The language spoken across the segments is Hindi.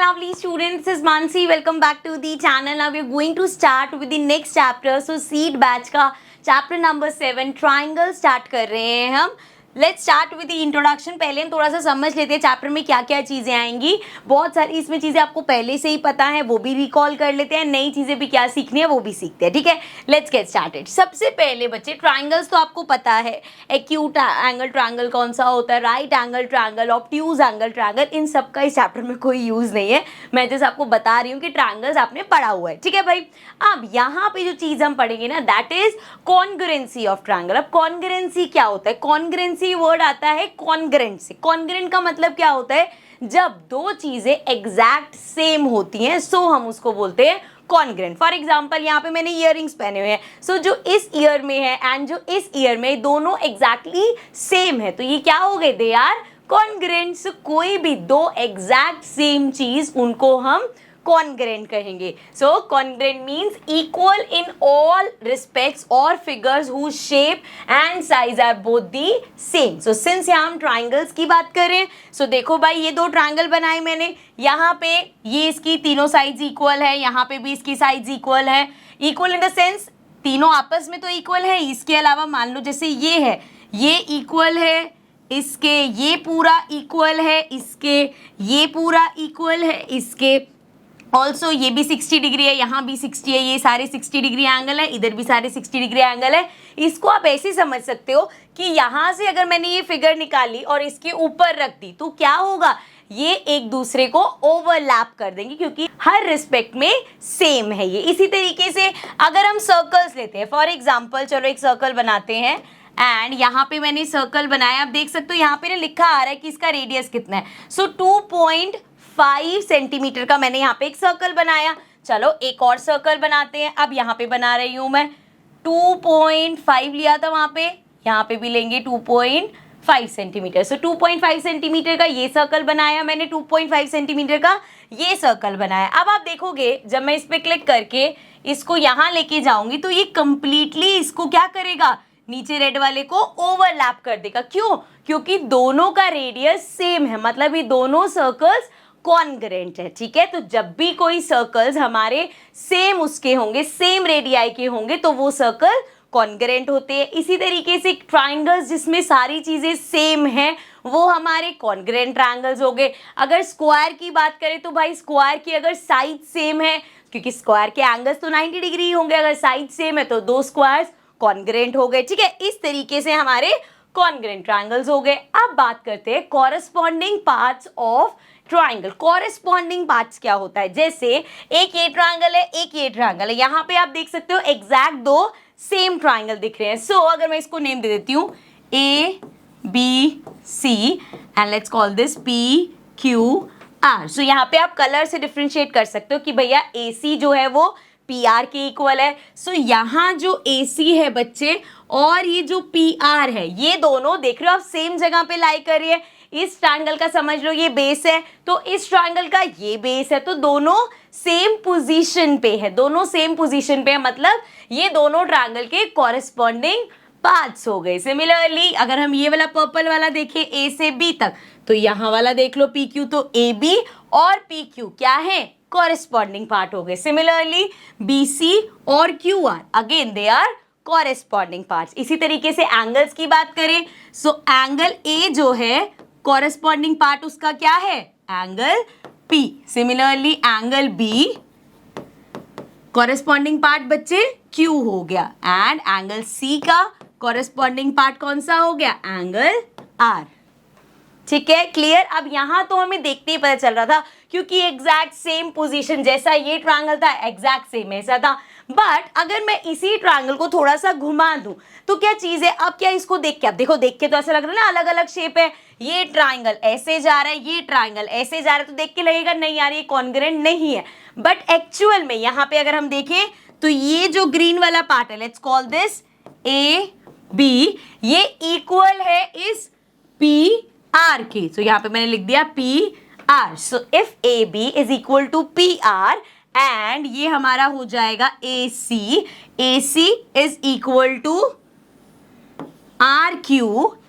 lovely students, this is Mansi. Welcome back to the channel. Now we are going to start with the next chapter. So seed batch का chapter number 7 triangle start कर रहे हैं हम. Let's start with the introduction. पहले हम थोड़ा सा समझ लेते हैं चैप्टर में क्या क्या चीज़ें आएंगी. बहुत सारी इसमें चीज़ें आपको पहले से ही पता है, वो भी रिकॉल कर लेते हैं. नई चीज़ें भी क्या सीखनी है वो भी सीखते हैं. ठीक है, लेट्स गेट स्टार्टेड. सबसे पहले बच्चे ट्राइंगल्स तो आपको पता है. एक्यूट एंगल ट्राइंगल कौन सा होता है, right angle triangle, obtuse angle triangle, इन सब का इस चैप्टर में कोई यूज़ नहीं है. मैं जैसे आपको बता रही हूँ कि ट्राइंगल्स आपने पढ़ा हुआ है. ठीक है भाई. अब यहाँ पे जो चीज़ हम पढ़ेंगे ना, that is congruency of triangle. अब कॉन्ग्रुएंसी क्या होता है? कॉन्ग्रुएंसी वर्ड आता है कॉन्ग्रुएंट से. कॉन्ग्रुएंट का मतलब क्या होता है? जब दो चीजें एग्जैक्ट सेम होती हैं सो हम उसको बोलते हैं कॉन्ग्रुएंट. फॉर एग्जाम्पल यहाँ पे मैंने इयररिंग्स पहने हुए हैं. सो जो इस ईयर में है एंड जो इस ईयर में, दोनों एग्जैक्टली सेम है, तो ये क्या हो गए? They are congruent. सो कोई भी दो एग्जैक्ट सेम चीज, उनको हम congruent कहेंगे. So congruent means equal in all respects or figures whose shape and size are both the same. So since यहाँ हम triangles की बात करें, so देखो भाई ये दो triangle बनाए मैंने. यहाँ पे ये इसकी तीनों sides equal है, यहाँ पे भी इसकी sides equal है. Equal in the sense तीनों आपस में तो equal है. इसके अलावा मान लो जैसे ये है, ये equal है, इसके ये पूरा equal है, इसके ये पूरा equal है, इसके ऑल्सो ये भी 60 डिग्री है, यहाँ भी 60 है, ये सारे 60 डिग्री एंगल है, इधर भी सारे 60 डिग्री एंगल है. इसको आप ऐसे समझ सकते हो कि यहाँ से अगर मैंने ये फिगर निकाली और इसके ऊपर रख दी तो क्या होगा? ये एक दूसरे को ओवरलैप कर देंगे क्योंकि हर रिस्पेक्ट में सेम है ये. इसी तरीके से अगर हम सर्कल्स लेते हैं, फॉर एग्जाम्पल चलो एक सर्कल बनाते हैं एंड यहाँ पे मैंने सर्कल बनाया. आप देख सकते हो यहाँ पे लिखा आ रहा है कि इसका रेडियस कितना है. सो 2.5 सेंटीमीटर का मैंने यहाँ पे एक सर्कल बनाया. चलो एक और सर्कल बनाते हैं. अब यहाँ पे बना रही हूँ मैं. 2.5 लिया था वहाँ पे, यहाँ पे भी लेंगे 2.5 सेंटीमीटर. सो 2.5 सेंटीमीटर का ये सर्कल बनाया मैंने, 2.5 सेंटीमीटर का ये सर्कल बनाया. अब आप देखोगे जब मैं इस पर क्लिक करके इसको यहाँ लेके जाऊंगी तो ये कंप्लीटली इसको क्या करेगा? नीचे रेड वाले को ओवरलैप कर देगा. क्यों? क्योंकि दोनों का रेडियस सेम है, मतलब ये दोनों सर्कल्स कॉन्ग्रुएंट है. ठीक है, तो जब भी कोई सर्कल्स हमारे सेम उसके होंगे, सेम रेडियाई के होंगे, तो वो सर्कल कॉन्ग्रुएंट होते हैं. इसी तरीके से ट्राइंगल्स जिसमें सारी चीजें सेम हैं वो हमारे कॉन्ग्रुएंट ट्राइंगल्स हो गए. अगर स्क्वायर की बात करें तो भाई स्क्वायर की अगर साइड सेम है, क्योंकि स्क्वायर के एंगल्स तो 90 डिग्री होंगे, अगर साइड सेम है तो दो स्क्वायर्स कॉन्ग्रुएंट हो गए. ठीक है, इस तरीके से हमारे कॉन्ग्रुएंट ट्राइंगल्स हो गए. अब बात करते हैं corresponding parts of triangle. Corresponding parts क्या होता है? जैसे एक ये ट्राइंगल है, एक ये ट्राइंगल है. यहाँ पे आप देख सकते हो एग्जैक्ट दो सेम ट्राइंगल दिख रहे हैं. सो अगर मैं इसको नेम दे देती हूँ ABC and let's call this PQR. सो यहाँ पे आप कलर से डिफ्रेंशिएट कर सकते हो कि भैया AC जो है वो PR के इक्वल है. सो यहाँ जो AC है बच्चे और ये जो PR है, ये दोनों देख रहे हो आप सेम जगह पे लाई कर रही है. इस ट्रायंगल का समझ लो ये बेस है, तो इस ट्रायंगल का ये बेस है, तो दोनों सेम पोजीशन पे है. दोनों सेम पोजीशन पे है, मतलब ये दोनों ट्रायंगल के कॉरेस्पॉन्डिंग पार्ट्स हो गए. सिमिलरली अगर हम ये वाला पर्पल वाला देखें A से B तक, तो यहाँ वाला देख लो PQ, तो AB और PQ क्या है? कॉरेस्पॉन्डिंग पार्ट हो गए. सिमिलरली BC और QR again they are corresponding parts. इसी तरीके से एंगल्स की बात करें, सो एंगल A जो है कॉरेस्पॉन्डिंग पार्ट उसका क्या है? Angle P. Similarly angle B corresponding part बच्चे Q हो गया एंड एंगल C का कॉरेस्पॉन्डिंग पार्ट कौन सा हो गया? Angle R. ठीक है, क्लियर. अब यहाँ तो हमें देखते ही पता चल रहा था क्योंकि एग्जैक्ट सेम पोजीशन, जैसा ये ट्रायंगल था एग्जैक्ट सेम ऐसा था. बट अगर मैं इसी ट्रायंगल को थोड़ा सा घुमा दूं तो क्या चीज है? अब क्या इसको देख के, अब देखो देख के तो ऐसा लग रहा है ना अलग अलग शेप है. ये ट्रायंगल ऐसे जा रहा है, ये ट्रायंगल ऐसे जा रहा है, तो देख के लगेगा नहीं यार ये कॉन्ग्रुएंट नहीं है. बट एक्चुअल में यहाँ पे अगर हम देखें तो ये जो ग्रीन वाला पार्ट है, लेट्स कॉल दिस AB, ये इक्वल है इस PR के. सो यहाँ पे मैंने लिख दिया PR. So if AB is equal to PR and ये हमारा हो जाएगा AC is equal to RQ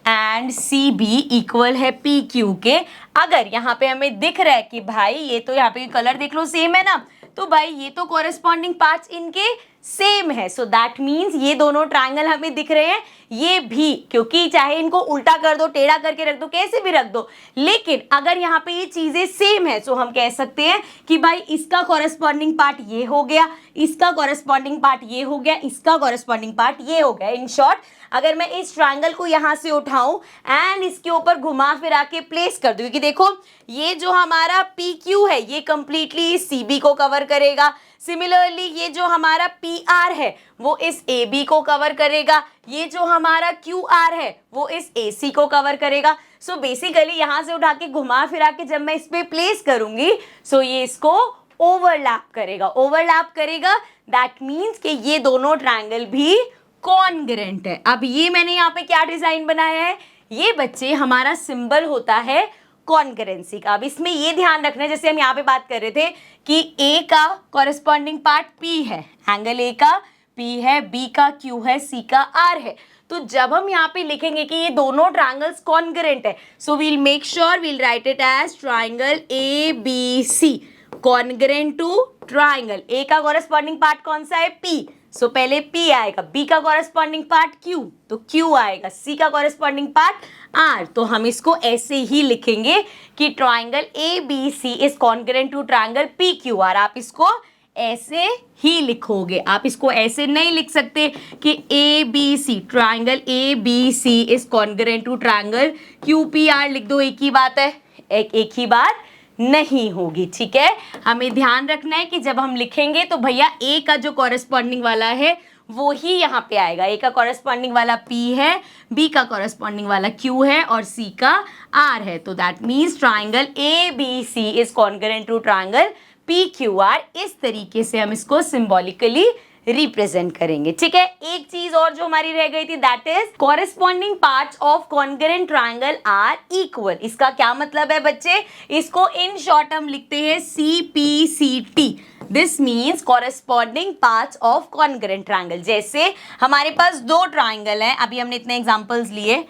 and C B equal है पी क्यू के। अगर यहाँ पे हमें दिख रहा है कि भाई ये तो यहाँ पे कलर देख लो सेम है ना, तो भाई ये तो कॉरेस्पॉन्डिंग पार्ट्स इनके सेम है, सो दैट मीन्स ये दोनों ट्रायंगल हमें दिख रहे हैं, ये भी, क्योंकि चाहे इनको उल्टा कर दो, टेढ़ा करके रख दो, कैसे भी रख दो, लेकिन अगर यहाँ पे ये चीजें सेम है सो हम कह सकते हैं कि भाई इसका कॉरेस्पॉन्डिंग पार्ट ये हो गया, इसका कॉरेस्पॉन्डिंग पार्ट ये हो गया, इसका कॉरेस्पॉन्डिंग पार्ट ये हो गया। इन शॉर्ट अगर मैं इस ट्रायंगल को यहां से उठाऊं एंड इसके ऊपर घुमा फिरा के प्लेस कर दूं, क्योंकि देखो ये जो हमारा पी क्यू है ये कंप्लीटली सी बी को कवर करेगा, सिमिलरली ये जो हमारा पी आर है वो इस ए बी को कवर करेगा, ये जो हमारा क्यू आर है वो इस ए सी को कवर करेगा। सो बेसिकली यहां से उठा के घुमा फिरा के जब मैं इस पे प्लेस करूंगी सो ये इसको ओवरलैप करेगा, दैट मीन्स कि ये दोनों ट्रायंगल भी कॉन्ग्रेंट है। अब ये मैंने यहाँ पे क्या डिजाइन बनाया है, ये बच्चे हमारा सिंबल होता है कॉन्करेंसी का। अब इसमें ये ध्यान रखना है, जैसे हम यहाँ पे बात कर रहे थे कि ए का कॉरेस्पॉन्डिंग पार्ट पी है, एंगल ए का पी है, बी का क्यू है, सी का आर है, तो जब हम यहाँ पे लिखेंगे कि ये दोनों ट्रायंगल्स कॉन्करेंट है so we'll make sure we'll write it as triangle A B C concurrent to triangle. A का कॉरेस्पॉन्डिंग पार्ट कौन सा है, पी, सो पहले P आएगा, B का कॉरेस्पॉन्डिंग पार्ट Q तो Q आएगा, C का कॉरेस्पॉन्डिंग पार्ट R, तो हम इसको ऐसे ही लिखेंगे कि triangle ABC is congruent to triangle PQR। आप इसको ऐसे ही लिखोगे, आप इसको ऐसे नहीं लिख सकते कि ABC triangle ABC is congruent to triangle QPR लिख दो, एक ही बात है, एक ही बात नहीं होगी, ठीक है। हमें ध्यान रखना है कि जब हम लिखेंगे तो भैया ए का जो कॉरेस्पॉन्डिंग वाला है वो ही यहाँ पे आएगा, ए का कॉरेस्पॉन्डिंग वाला पी है, बी का कॉरेस्पॉन्डिंग वाला क्यू है और सी का आर है, तो that means triangle A B C is congruent to triangle P Q R. इस तरीके से हम इसको सिंबॉलिकली रिप्रेजेंट करेंगे, ठीक है। एक चीज और जो हमारी रह गई थी that is corresponding parts of congruent triangle are equal. इसका क्या मतलब है बच्चे, इसको इन शॉर्ट हम लिखते हैं CPCT। This means corresponding parts of congruent triangle. जैसे हमारे पास दो ट्रायंगल हैं, अभी हमने इतने एग्जांपल्स लिए,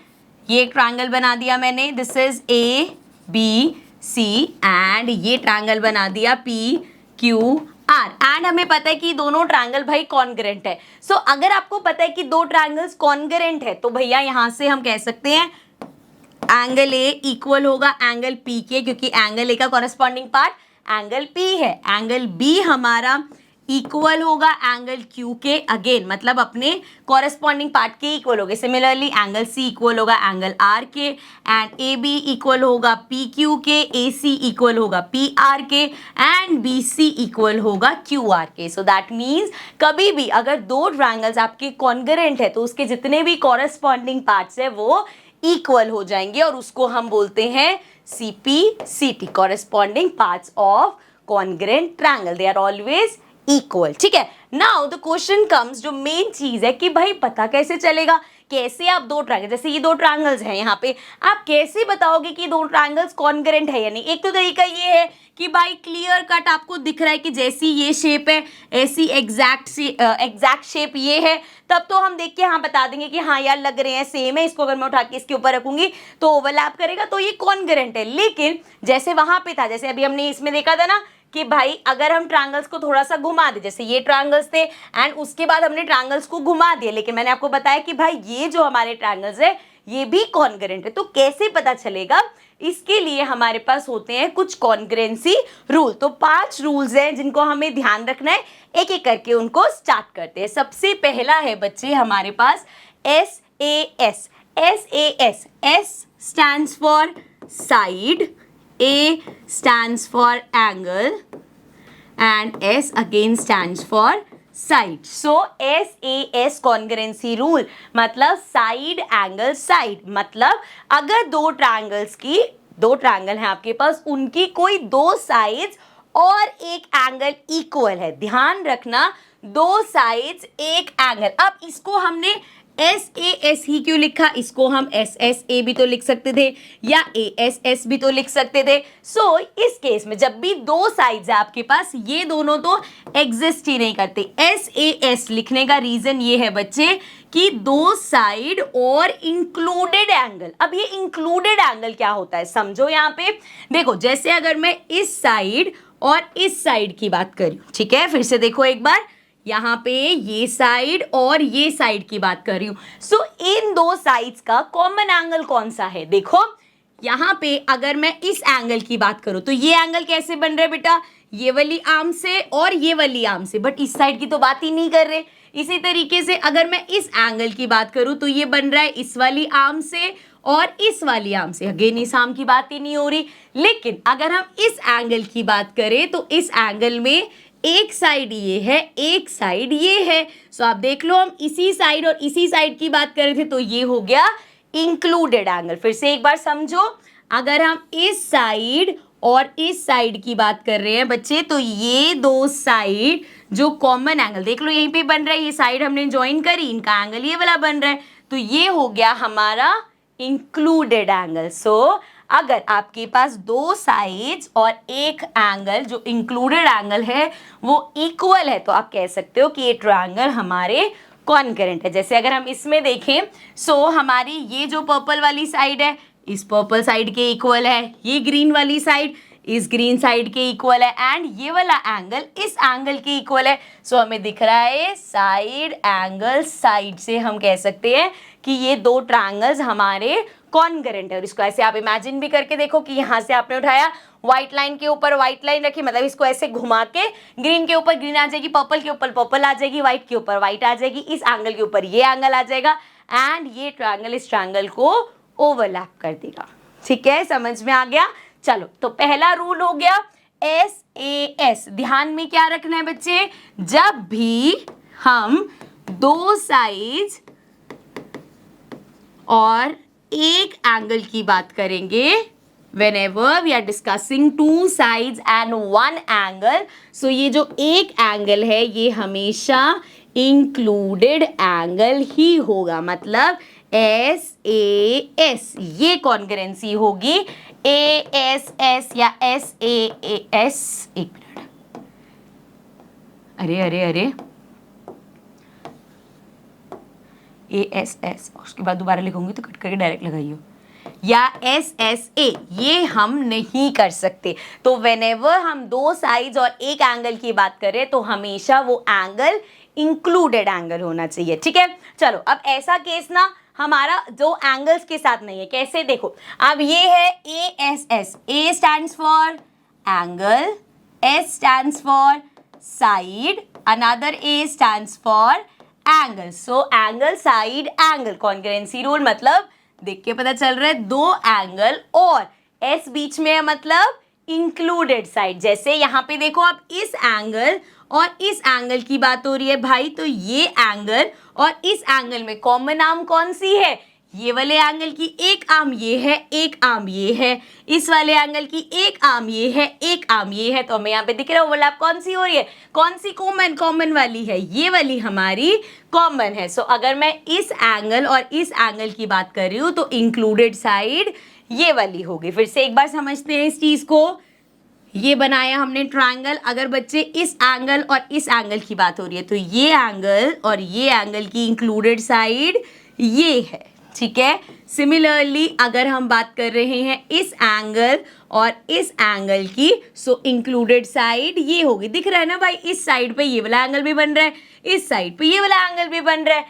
ये एक ट्रायंगल बना दिया मैंने, दिस इज ABC एंड ये ट्रायंगल बना दिया PQR एंड हमें पता है कि दोनों ट्रायंगल भाई कॉन्करेंट है। सो अगर आपको पता है कि दो ट्रायंगल्स कॉन्करेंट है तो भैया यहां से हम कह सकते हैं एंगल ए इक्वल होगा एंगल पी के, क्योंकि एंगल ए का कॉरेस्पॉन्डिंग पार्ट एंगल पी है, एंगल बी हमारा इक्वल होगा एंगल क्यू के, अगेन मतलब अपने कॉरेस्पॉन्डिंग पार्ट के इक्वल होगा। सिमिलरली एंगल सी इक्वल होगा एंगल आर के एंड ए बी इक्वल होगा पी क्यू के, ए सी इक्वल होगा पी आर के एंड बी सी इक्वल होगा क्यू आर के। सो दैट मीन्स कभी भी अगर दो ट्रायंगल्स आपके कॉन्करेंट है तो उसके जितने भी कॉरेस्पॉन्डिंग पार्ट्स है वो इक्वल हो जाएंगे और उसको हम बोलते हैं CPCT, corresponding parts of congruent triangle, they are always equal, ठीक है। नाउ द क्वेश्चन कम्स, जो मेन चीज है कि भाई पता कैसे चलेगा, कैसे आप दो ट्रायंगल, जैसे ये दो ट्रायंगल्स हैं यहाँ पे, आप कैसे बताओगे कि दो ट्रायंगल्स कॉन्करेंट है या नहीं। एक तो तरीका ये है कि भाई क्लियर कट आपको दिख रहा है कि जैसी ये शेप है ऐसी एग्जैक्ट शेप ये है, तब तो हम देख के हाँ बता देंगे कि हाँ यार लग रहे हैं सेम है, इसको अगर मैं उठा के इसके ऊपर रखूंगी तो ओवरलैप करेगा तो ये कॉन्करेंट है। लेकिन जैसे वहां पे था, जैसे अभी हमने इसमें देखा था ना कि भाई अगर हम ट्रायंगल्स को थोड़ा सा घुमा दे, जैसे ये ट्रायंगल्स थे एंड उसके बाद हमने ट्रायंगल्स को घुमा दिया, लेकिन मैंने आपको बताया कि भाई ये जो हमारे ट्रायंगल्स है ये भी कॉन्करेंट है, तो कैसे पता चलेगा, इसके लिए हमारे पास होते हैं कुछ कॉन्करेंसी रूल। तो 5 रूल्स हैं जिनको हमें ध्यान रखना है, एक एक करके उनको स्टार्ट करते हैं। सबसे पहला है बच्चे हमारे पास SAS। S stands for side, A stands for angle and S again stands for side. So SAS congruency rule मतलब side angle side, मतलब अगर दो ट्रायंगल हैं आपके पास, उनकी कोई दो साइड्स और एक एंगल इक्वल है, ध्यान रखना दो साइड्स एक एंगल। अब इसको हमने एस ए एस ही क्यों लिखा, इसको हम एस एस ए भी तो लिख सकते थे या ए एस एस भी तो लिख सकते थे। सो इस केस में जब भी दो साइड्स है आपके पास, ये दोनों तो एग्जिस्ट ही नहीं करते। एस ए एस लिखने का रीजन ये है बच्चे कि दो साइड और इंक्लूडेड एंगल। अब ये इंक्लूडेड एंगल क्या होता है समझो। यहाँ पे देखो, जैसे अगर मैं इस साइड और इस साइड की बात करूं, ठीक है, फिर से देखो एक बार, यहाँ पे ये साइड और ये साइड की बात कर रही हूं। सो इन दो साइड्स का कॉमन एंगल कौन सा है, देखो यहाँ पे अगर मैं इस एंगल की बात करूं तो ये एंगल कैसे बन रहा है बेटा, ये वाली आर्म से और ये वाली आर्म से, बट इस साइड की तो बात ही नहीं कर रहे। इसी तरीके से अगर मैं इस एंगल की बात करूं तो ये बन रहा है इस वाली आर्म से और इस वाली आर्म से, अगेन इस आर्म की बात ही नहीं हो रही। लेकिन अगर हम इस एंगल की बात करें तो इस एंगल में एक साइड ये है, एक साइड ये है। सो आप देख लो, हम इसी साइड और इसी साइड की बात कर रहे थे तो ये हो गया इंक्लूडेड एंगल। फिर से एक बार समझो, अगर हम इस साइड और इस साइड की बात कर रहे हैं बच्चे, तो ये दो साइड जो कॉमन एंगल देख लो यहीं पे बन रहा है, ये साइड हमने ज्वाइन करी, इनका एंगल ये वाला बन रहा है, तो ये हो गया हमारा इंक्लूडेड एंगल। सो अगर आपके पास दो साइड्स और एक एंगल जो इंक्लूडेड एंगल है वो इक्वल है तो आप कह सकते हो कि ये ट्रायंगल हमारे कॉन्करेंट है। जैसे अगर हम इसमें देखें, सो हमारी ये जो पर्पल वाली साइड है इस पर्पल साइड के इक्वल है, ये ग्रीन वाली साइड इस ग्रीन साइड के इक्वल है, एंड ये वाला एंगल इस एंगल के इक्वल है। सो हमें दिख रहा है साइड एंगल साइड से हम कह सकते हैं कि ये दो ट्रायंगल्स हमारे कॉन्करेंट है। और इसको ऐसे आप इमेजिन भी करके देखो कि यहाँ से आपने उठाया, व्हाइट लाइन के ऊपर व्हाइट लाइन रखी, मतलब इसको ऐसे घुमा के ग्रीन के ऊपर ग्रीन आ जाएगी, पर्पल के ऊपर पर्पल आ जाएगी, व्हाइट के ऊपर व्हाइट आ जाएगी, इस एंगल के ऊपर ये एंगल आ जाएगा, एंड ये ट्रायंगल इस ट्रायंगल को ओवरलैप कर देगा। ठीक है, समझ में आ गया। चलो, तो पहला रूल हो गया एस ए एस। ध्यान में क्या रखना है बच्चे, जब भी हम दो साइड्स और एक एंगल की बात करेंगे, whenever we are discussing two sides and one angle, so ये जो एक एंगल है ये हमेशा इंक्लूडेड एंगल ही होगा, मतलब एस ए एस, ये कॉन्करेंसी होगी ए एस एस या एस ए एस। एक मिनट, अरे अरे अरे, ए एस एस, उसके बाद दोबारा लिखूंगी तो कट करके डायरेक्ट लगाइयो, या एस एस ए, ये हम नहीं कर सकते। तो व्हेनेवर हम दो साइड्स और एक एंगल की बात करें तो हमेशा वो एंगल इंक्लूडेड एंगल होना चाहिए। ठीक है, चलो अब ऐसा केस ना हमारा जो एंगल्स के साथ नहीं है, कैसे देखो, अब ये है A S S, A stands for angle, S stands for side, another A stands for angle. So angle side angle, concurrency rule, मतलब देख के पता चल रहा है दो एंगल और एस बीच में है, मतलब इंक्लूडेड साइड। जैसे यहाँ पे देखो, अब इस एंगल और इस एंगल की बात हो रही है भाई, तो ये एंगल और इस एंगल में कॉमन आर्म कौन सी है, ये वाले एंगल की एक आर्म ये है, एक आर्म ये है, इस वाले एंगल की एक आर्म ये है, एक आर्म ये है। तो हमें यहाँ पे दिख रहा है ओवरलैप कौन सी हो रही है, कौन सी कॉमन वाली है, ये वाली हमारी कॉमन है। सो अगर मैं इस एंगल और इस एंगल की बात कर रही हूँ तो इंक्लूडेड साइड ये वाली होगी। फिर से एक बार समझते हैं इस चीज को, ये बनाया हमने ट्रायंगल, अगर बच्चे इस एंगल और इस एंगल की बात हो रही है तो ये एंगल और ये एंगल की इंक्लूडेड साइड ये है। ठीक है, सिमिलरली अगर हम बात कर रहे हैं इस एंगल और इस एंगल की, सो इंक्लूडेड साइड ये होगी। दिख रहा है ना भाई, इस साइड पे ये वाला एंगल भी बन रहा है, इस साइड पे ये वाला एंगल भी बन रहा है,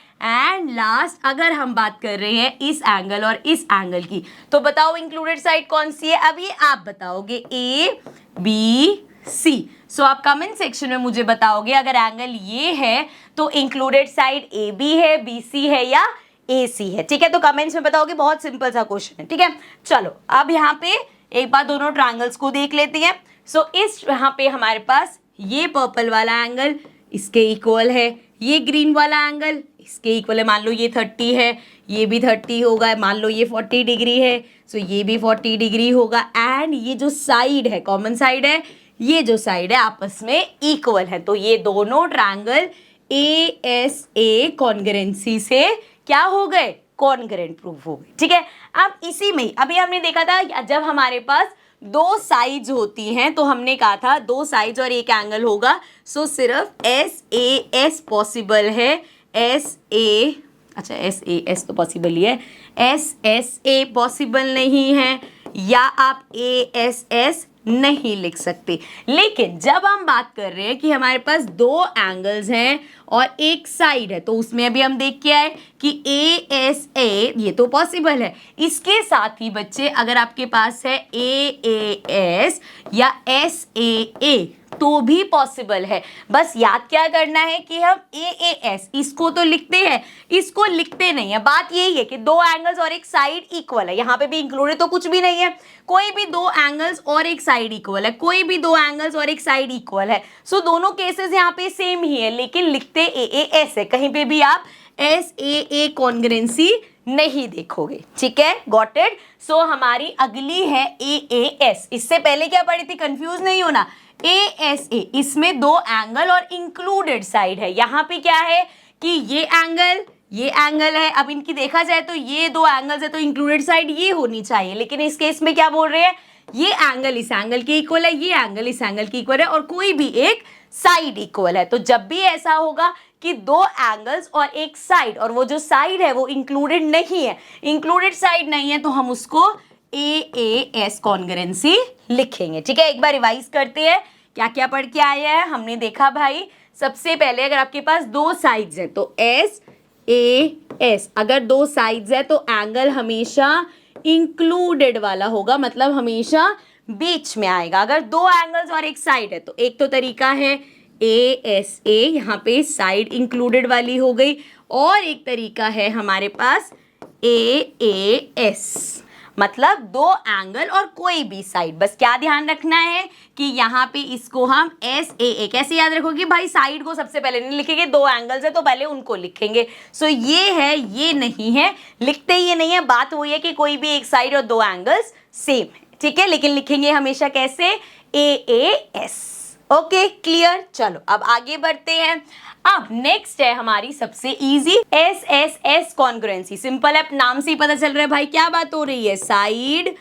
एंड लास्ट अगर हम बात कर रहे हैं इस एंगल और इस एंगल की, तो बताओ इंक्लूडेड साइड कौन सी है। अब ये आप बताओगे ए बी सी। सो आप कमेंट सेक्शन में मुझे बताओगे अगर एंगल ये है तो इंक्लूडेड साइड ए बी है, बी सी है या ए सी है। ठीक है, तो कमेंट्स में बताओगे, बहुत सिंपल सा क्वेश्चन है। ठीक है, चलो अब यहाँ पे एक बार दोनों ट्रायंगल्स को देख लेते हैं। सो इस यहाँ पे हमारे पास ये पर्पल वाला एंगल इसके इक्वल है, ये ग्रीन वाला एंगल इसके इक्वल है, मान लो ये 30 है, ये भी 30 होगा, मान लो ये 40 डिग्री है, सो ये भी 40 डिग्री होगा, एंड ये जो साइड है कॉमन साइड है, ये जो साइड है आपस में इक्वल है। तो ये दोनों triangle A S A congruency से क्या हो गए, कॉन्ग्रेंट प्रूफ हो गए। ठीक है, अब इसी में अभी हमने देखा था जब हमारे पास दो साइड्स होती हैं तो हमने कहा था दो साइड्स और एक एंगल होगा, सो सिर्फ एस ए एस पॉसिबल है, एस ए, अच्छा एस ए एस तो पॉसिबल ही है, एस एस ए पॉसिबल नहीं है, या आप ए एस एस नहीं लिख सकते। लेकिन जब हम बात कर रहे हैं कि हमारे पास दो एंगल्स हैं और एक साइड है, तो उसमें अभी हम देख के आए कि ए एस ए ये तो पॉसिबल है। इसके साथ ही बच्चे अगर आपके पास है ए एस या एस ए तो भी पॉसिबल है। बस याद क्या करना है कि हम ए एस इसको तो लिखते हैं, इसको लिखते नहीं है। बात यही है कि दो एंगल्स और एक साइड इक्वल है, यहाँ पे भी इंक्लूडेड तो कुछ भी नहीं है, कोई भी दो एंगल्स और एक साइड इक्वल है, कोई भी दो एंगल्स और एक साइड इक्वल है। सो दोनों केसेस यहाँ पे सेम ही है, लेकिन लिखते ए एस है। कहीं पे भी आप एस ए कॉन्ग्रुएंसी नहीं देखोगे। ठीक है, गॉट इट। सो हमारी अगली है ए एस। इससे पहले क्या पढ़ी थी, कंफ्यूज नहीं होना, ए एस ए इसमें दो एंगल और इंक्लूडेड साइड है। यहाँ पे क्या है कि ये एंगल है, अब इनकी देखा जाए तो ये दो एंगल्स है तो इंक्लूडेड साइड ये होनी चाहिए, लेकिन इस केस में क्या बोल रहे हैं, ये एंगल इस एंगल के इक्वल है, ये एंगल इस एंगल के इक्वल है और कोई भी एक साइड इक्वल है। तो जब भी ऐसा होगा कि दो एंगल्स और एक साइड और वो जो साइड है वो इंक्लूडेड नहीं है, इंक्लूडेड साइड नहीं है, तो हम उसको ए एस कॉन्ग्रुएंसी लिखेंगे। ठीक है, एक बार रिवाइज करते हैं क्या क्या पढ़ के आए हैं। हमने देखा भाई सबसे पहले अगर आपके पास दो साइड्स हैं तो एस ए एस, अगर दो साइड्स है तो एंगल हमेशा इंक्लूडेड वाला होगा, मतलब हमेशा बीच में आएगा। अगर दो एंगल्स और एक साइड है तो एक तो तरीका है ए एस ए, यहाँ पे साइड इंक्लूडेड वाली हो गई, और एक तरीका है हमारे पास ए एस, मतलब दो एंगल और कोई भी साइड। बस क्या ध्यान रखना है कि यहाँ पे इसको हम एस ए कैसे याद रखोगे भाई, साइड को सबसे पहले नहीं लिखेंगे, दो एंगल्स है तो पहले उनको लिखेंगे। सो ये है, ये नहीं है, लिखते ही ये नहीं है। बात वही है कि कोई भी एक साइड और दो एंगल्स सेम है। ठीक है, लेकिन लिखेंगे हमेशा कैसे, ए एस। Okay, clear. चलो अब आगे बढ़ते हैं। अब नेक्स्ट है हमारी सबसे easy S S S congruency. Simple है, नाम से ही पता चल रहा है भाई क्या बात हो रही है, साइड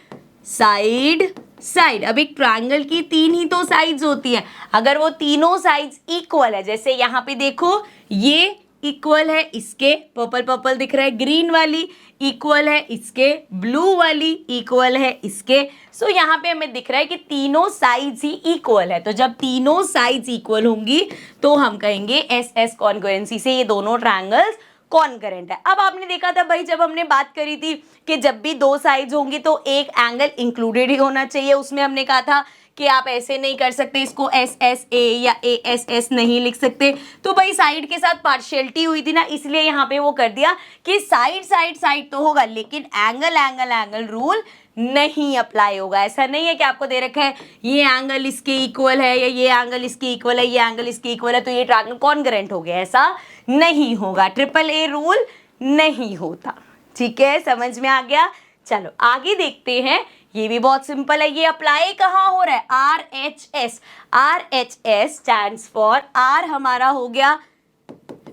साइड साइड। अब एक ट्रायंगल की तीन ही तो साइड्स होती है, अगर वो तीनों साइड्स इक्वल है, जैसे यहाँ पे देखो ये इक्वल है इसके, पर्पल दिख रहा है, ग्रीन वाली इक्वल है इसके, ब्लू वाली इक्वल है इसके। सो यहाँ पे हमें दिख रहा है कि तीनों साइड्स ही इक्वल है। तो जब तीनों साइड्स इक्वल होंगी तो हम कहेंगे एस एस कॉन्ग्रुएंसी से ये दोनों ट्रायंगल्स कॉन्करेंट है। अब आपने देखा था भाई जब हमने बात करी थी कि जब भी दो साइड्स होंगी तो एक एंगल इंक्लूडेड ही होना चाहिए, उसमें हमने कहा था कि आप ऐसे नहीं कर सकते, इसको एस एस ए या ए एस एस नहीं लिख सकते। तो भाई साइड के साथ पार्शियलिटी हुई थी ना, इसलिए यहाँ पे वो कर दिया कि साइड साइड साइड तो होगा लेकिन एंगल एंगल एंगल रूल नहीं अप्लाई होगा। ऐसा नहीं है कि आपको दे रखा है ये एंगल इसके इक्वल है या ये एंगल इसके इक्वल है, ये एंगल इसके इक्वल है तो ये ट्रायंगल कॉन्करेंट हो गया, ऐसा नहीं होगा। ट्रिपल ए रूल नहीं होता। ठीक है, समझ में आ गया। चलो आगे देखते हैं, ये भी बहुत सिंपल है। ये अप्लाई कहाँ हो रहा है, R H S. R H S stands for, R हमारा हो गया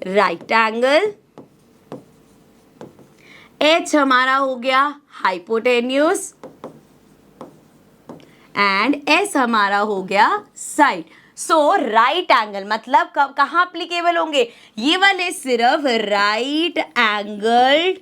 राइट एंगल, एच हमारा हो गया हाइपोटेन्यूस एंड एस हमारा हो गया साइड। सो राइट एंगल मतलब कहाँ अप्लीकेबल होंगे, ये वाले सिर्फ राइट एंगल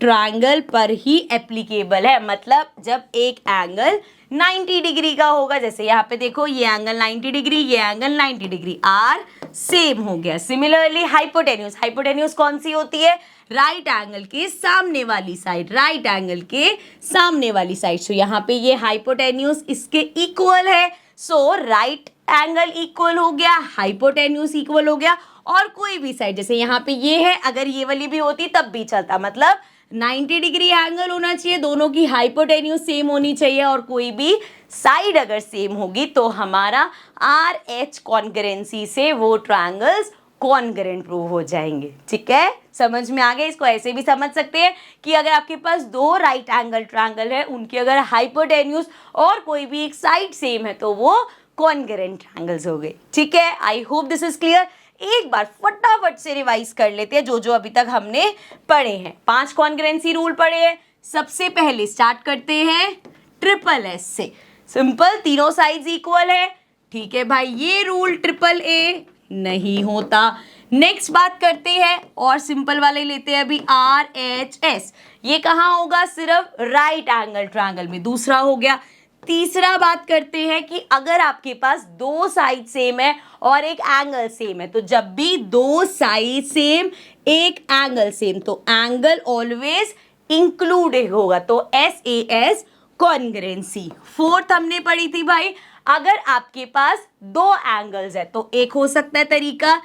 ट्रायंगल पर ही एप्लीकेबल है। मतलब जब एक एंगल 90 डिग्री का होगा, जैसे यहाँ पे देखो ये एंगल 90 डिग्री, ये एंगल 90 डिग्री, आर सेम हो गया। सिमिलरली हाइपोटेन्यूस, हाइपोटेन्यूस कौन सी होती है, राइट एंगल के सामने वाली साइड, राइट एंगल के सामने वाली साइड। सो यहाँ पे ये हाइपोटेन्यूस इसके इक्वल है, सो राइट एंगल इक्वल हो गया, हाइपोटेन्यूस इक्वल हो गया, और कोई भी साइड जैसे यहाँ पे ये है, अगर ये वाली भी होती तब भी चलता, मतलब 90 डिग्री एंगल होना चाहिए, दोनों की हाइपोटेन्यूस सेम होनी चाहिए, और कोई भी साइड अगर सेम होगी तो हमारा आर एच कॉन्करेंसी से वो ट्रायंगल्स कॉन्करेंट प्रूव हो जाएंगे। ठीक है, समझ में आ गया। इसको ऐसे भी समझ सकते हैं कि अगर आपके पास दो राइट एंगल ट्रायंगल है, उनकी अगर हाइपोटेन्यूस और कोई भी एक साइड सेम है तो वो कॉन्करेंट ट्रायंगल्स हो गए। ठीक है, I hope this is clear. एक बार फटाफट से रिवाइज कर लेते हैं जो जो अभी तक हमने पढ़े हैं। 5 कॉन्ग्रुएंसी रूल पढ़े हैं। सबसे पहले स्टार्ट करते हैं ट्रिपल एस से। सिंपल, तीनों साइड्स इक्वल है, ठीक है भाई, ये रूल ट्रिपल ए नहीं होता। नेक्स्ट बात करते हैं और सिंपल वाले लेते हैं अभी आर एच एस। ये कहाँ होगा? सिर्फ राइट एंगल ट्रायंगल में, दूसरा हो गया। तीसरा बात करते हैं कि अगर आपके पास दो साइड सेम है और एक एंगल सेम है, तो जब भी दो साइड सेम एक एंगल सेम, तो एंगल ऑलवेज इंक्लूडेड होगा, तो SAS कॉन्ग्रुएंसी। फोर्थ हमने पढ़ी थी भाई, अगर आपके पास दो एंगल्स है तो एक हो सकता है तरीका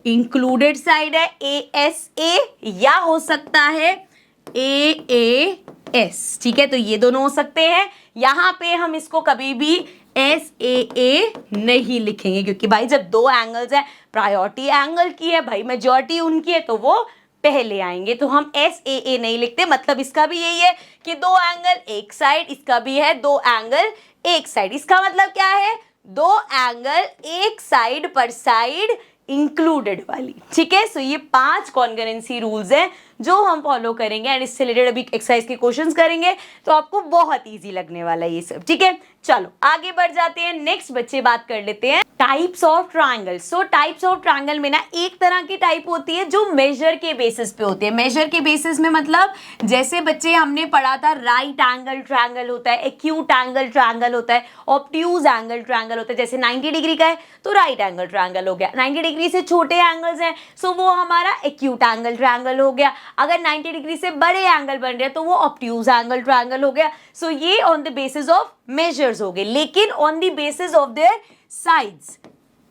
इंक्लूडेड साइड है ASA, या हो सकता है AAS, ठीक है, तो ये दोनों हो सकते हैं। यहां पे हम इसको कभी भी SAA नहीं लिखेंगे, क्योंकि भाई जब दो एंगल्स है, प्रायोरिटी एंगल की है भाई, मेजॉरिटी उनकी है, तो वो पहले आएंगे, तो हम SAA नहीं लिखते। मतलब इसका भी यही है कि दो एंगल एक साइड, इसका भी है दो एंगल एक साइड। इसका मतलब क्या है? दो एंगल एक साइड पर साइड इंक्लूडेड वाली, ठीक है। सो ये 5 कॉन्ग्रुएंसी रूल्स हैं जो हम फॉलो करेंगे एंड इससे रिलेटेड अभी एक्सरसाइज के क्वेश्चंस करेंगे, तो आपको बहुत इजी लगने वाला है ये सब, ठीक है। चलो आगे बढ़ जाते हैं। नेक्स्ट बच्चे बात कर लेते हैं types of triangle. So types of triangle में ना एक तरह की टाइप होती है जो मेजर के बेसिस पे होती है। मेजर के बेसिस में मतलब जैसे बच्चे हमने पढ़ा था राइट एंगल ट्रायंगल होता है, एक्यूट एंगल ट्रायंगल होता है, ऑब्ट्यूज एंगल ट्रायंगल होता है। जैसे 90 डिग्री का है तो राइट एंगल ट्रायंगल हो गया, 90 डिग्री से छोटे एंगल्स हैं सो वो हमारा एक्यूट एंगल ट्रायंगल हो गया, अगर 90 डिग्री से बड़े एंगल बन रहे हैं तो वो ऑब्ट्यूज एंगल ट्रायंगल हो गया। सो ये on the basis of measures हो गए, लेकिन on the basis of their sides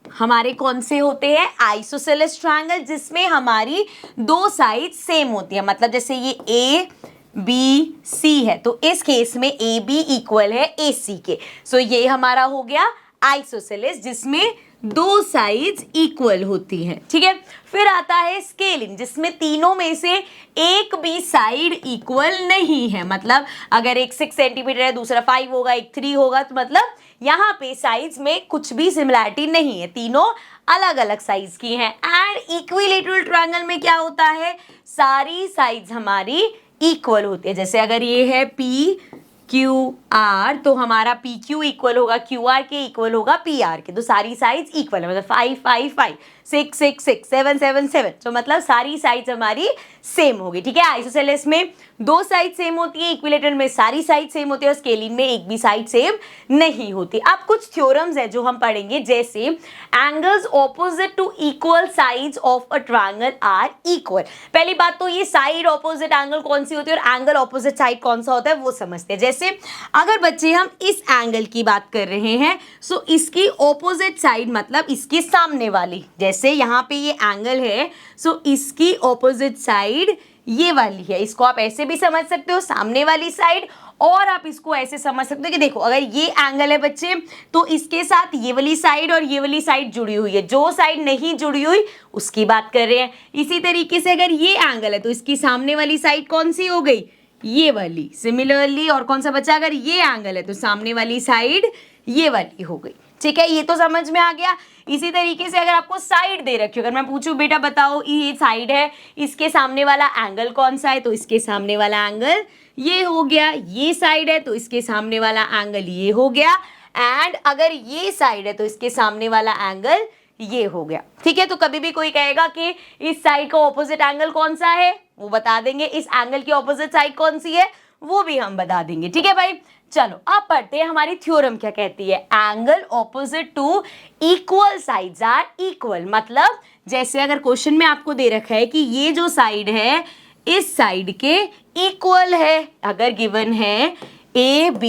हमारे कौन से होते हैं? आइसोसेलेस ट्रायंगल, जिसमें हमारी दो साइड सेम होती है। मतलब जैसे ये ABC है तो इस केस में AB इक्वल है AC के, सो ये हमारा हो गया आइसोसेलेस, जिसमें दो साइड्स इक्वल होती हैं, ठीक है। फिर आता है स्केलिंग, जिसमें तीनों में से एक भी साइड इक्वल नहीं है। मतलब अगर एक 6 सेंटीमीटर है, दूसरा 5 होगा, एक 3 होगा, तो मतलब यहाँ पे साइड्स में कुछ भी सिमिलैरिटी नहीं है, तीनों अलग अलग साइज की हैं। एंड इक्विलेटरल ट्रायंगल में क्या होता है? सारी साइड्स हमारी इक्वल होती है। जैसे अगर ये है PQR तो हमारा PQ इक्वल होगा QR के, इक्वल होगा PR के, तो सारी साइड्स इक्वल है। मतलब 5 5 5 6 6 6 7 7 7, तो मतलब सारी साइड्स हमारी सेम होगी, ठीक है। आइसोसेलेस में दो साइड सेम होती है, इक्विलेटरल में सारी साइड सेम होती है, और स्केलिंग में एक भी साइड सेम नहीं होती। अब कुछ थ्योरम्स है जो हम पढ़ेंगे, जैसे angles opposite to equal sides of a triangle are equal. पहली बात तो ये साइड ऑपोजिट एंगल कौन सी होती है और एंगल ऑपोजिट साइड कौन सा होता है वो समझते हैं। जैसे अगर बच्चे हम इस एंगल की बात कर रहे हैं, सो इसकी ऑपोजिट साइड मतलब इसके सामने वाली, जैसे यहाँ पे ये एंगल है, सो इसकी ऑपोजिट साइड ये वाली है। इसको आप ऐसे भी समझ सकते हो, सामने वाली साइड, और आप इसको ऐसे समझ सकते हो कि देखो अगर ये एंगल है बच्चे तो इसके साथ ये वाली साइड और ये वाली साइड जुड़ी हुई है, जो साइड नहीं जुड़ी हुई उसकी बात कर रहे हैं। इसी तरीके से अगर ये एंगल है तो इसकी सामने वाली साइड कौन सी हो गई? ये वाली। सिमिलरली और कौन सा बचा? अगर ये एंगल है तो सामने वाली साइड ये वाली हो गई, ठीक है। ये तो समझ में आ गया। इसी तरीके से अगर आपको साइड दे रखी हो, अगर मैं पूछूं बेटा बताओ ये साइड है, इसके सामने वाला एंगल कौन सा है, तो इसके सामने वाला एंगल ये हो गया। ये साइड है तो इसके सामने वाला एंगल ये हो गया। एंड अगर ये साइड है तो इसके सामने वाला एंगल ये हो गया, ठीक है। तो कभी भी कोई कहेगा कि इस साइड का ऑपोजिट एंगल कौन सा है, वो बता देंगे। इस एंगल की ऑपोजिट साइड कौन सी है, वो भी हम बता देंगे, ठीक है भाई। चलो अब पढ़ते हैं हमारी थ्योरम क्या कहती है। Angle opposite to equal sides are equal. मतलब जैसे अगर क्वेश्चन में आपको दे रखा है कि ये जो साइड है इस साइड के इक्वल है, अगर गिवन है AB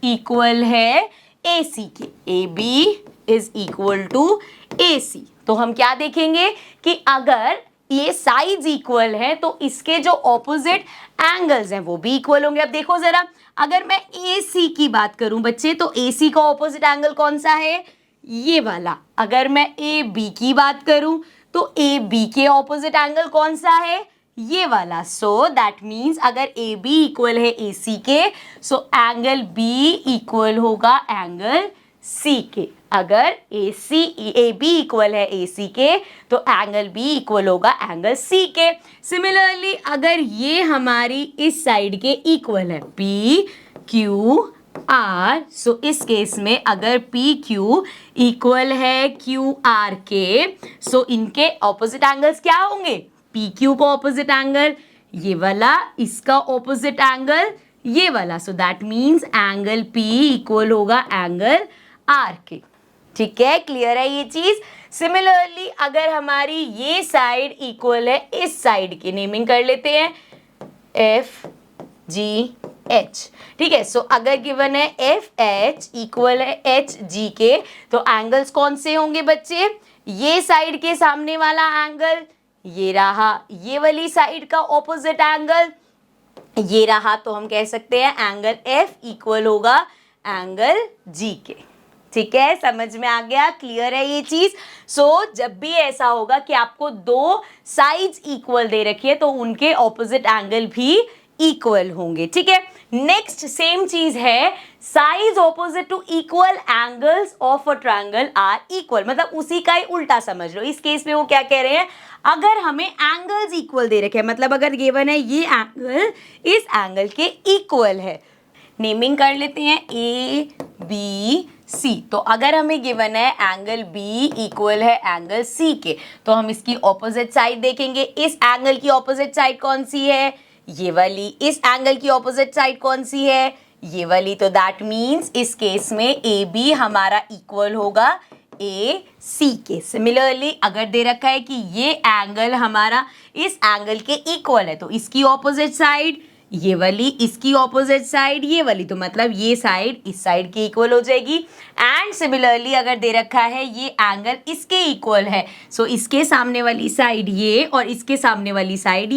इक्वल है AC के, AB is equal to AC, तो हम क्या देखेंगे कि अगर ये साइड्स इक्वल है तो इसके जो ऑपोजिट एंगल्स हैं वो भी इक्वल होंगे। अब देखो जरा, अगर मैं AC की बात करूं बच्चे तो AC का ऑपोजिट एंगल कौन सा है? ये वाला। अगर मैं AB की बात करूं तो AB के ऑपोजिट एंगल कौन सा है? ये वाला। सो दैट मीन्स अगर AB इक्वल है AC के, सो एंगल B इक्वल होगा एंगल सी के। अगर ए बी इक्वल है ए सी के तो एंगल बी इक्वल होगा एंगल सी के। सिमिलरली अगर ये हमारी इस साइड के इक्वल है पी क्यू आर, सो इस केस में अगर पी क्यू इक्वल है क्यू आर के, सो इनके ऑपोजिट एंगल्स क्या होंगे? पी क्यू का ऑपोजिट एंगल ये वाला, इसका ऑपोजिट एंगल ये वाला, so that means angle P equal होगा एंगल आर के। ठीक है, क्लियर है ये चीज। सिमिलरली अगर हमारी ये साइड इक्वल है इस साइड की, नेमिंग कर लेते हैं एफ जी एच। ठीक है, सो अगर गिवन है एफ एच इक्वल है एच जी के, तो एंगल्स कौन से होंगे बच्चे? ये साइड के सामने वाला एंगल ये रहा, ये वाली साइड का ऑपोजिट एंगल ये रहा, तो हम कह सकते हैं एंगल एफ इक्वल होगा एंगल जी के। ठीक है, समझ में आ गया, क्लियर है ये चीज। सो जब भी ऐसा होगा कि आपको दो साइड्स इक्वल दे रखी है तो उनके ऑपोजिट एंगल भी इक्वल होंगे। ठीक है, नेक्स्ट सेम चीज है, sides opposite to equal angles of a triangle are equal, मतलब उसी का ही उल्टा समझ लो। इस केस में वो क्या कह रहे हैं, अगर हमें एंगल्स इक्वल दे रखे हैं, मतलब अगर गिवन है ये एंगल इस एंगल के इक्वल है, नेमिंग कर लेते हैं ए बी सी, तो अगर हमें गिवन है एंगल बी इक्वल है एंगल सी के, तो हम इसकी ऑपोजिट साइड देखेंगे। इस एंगल की ऑपोजिट साइड कौन सी है? ये वाली। इस एंगल की ऑपोजिट साइड कौन सी है? ये वाली। तो दैट मीन्स इस केस में ए बी हमारा इक्वल होगा ए सी के। सिमिलरली अगर दे रखा है कि ये एंगल हमारा इस एंगल के इक्वल है, तो इसकी ऑपोजिट साइड ये वाली, इसकी ऑपोजिट साइड ये वाली, तो मतलब ये साइड इस साइड के इक्वल हो जाएगी। एंड सिमिलरली अगर दे रखा है ये एंगल इसके इक्वल है, सो इसके सामने वाली साइड ये और इसके सामने वाली साइड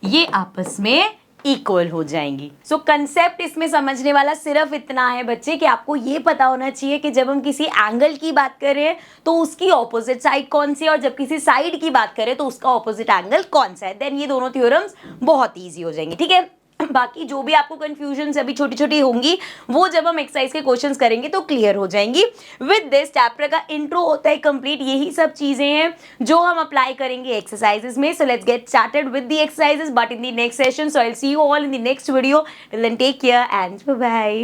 ये आपस में इक्वल हो जाएंगी। सो कंसेप्ट इसमें समझने वाला सिर्फ इतना है बच्चे कि आपको ये पता होना चाहिए कि जब हम किसी एंगल की बात कर रहे हैं तो उसकी ऑपोजिट साइड कौन सी है, और जब किसी साइड की बात करें तो उसका ऑपोजिट एंगल कौन सा है। देन ये दोनों थ्योरम्स बहुत ईजी हो जाएंगे। ठीक है, बाकी जो भी आपको कंफ्यूजन अभी छोटी छोटी होंगी वो जब हम एक्सरसाइज के क्वेश्चंस करेंगे तो क्लियर हो जाएंगी। विद दिस चैप्टर का इंट्रो होता है कंप्लीट। यही सब चीजें हैं जो हम अप्लाई करेंगे एक्सरसाइजेस में। So let's get started with the exercises but in the next session. So I will see you all in the next video. Till then take care and bye bye.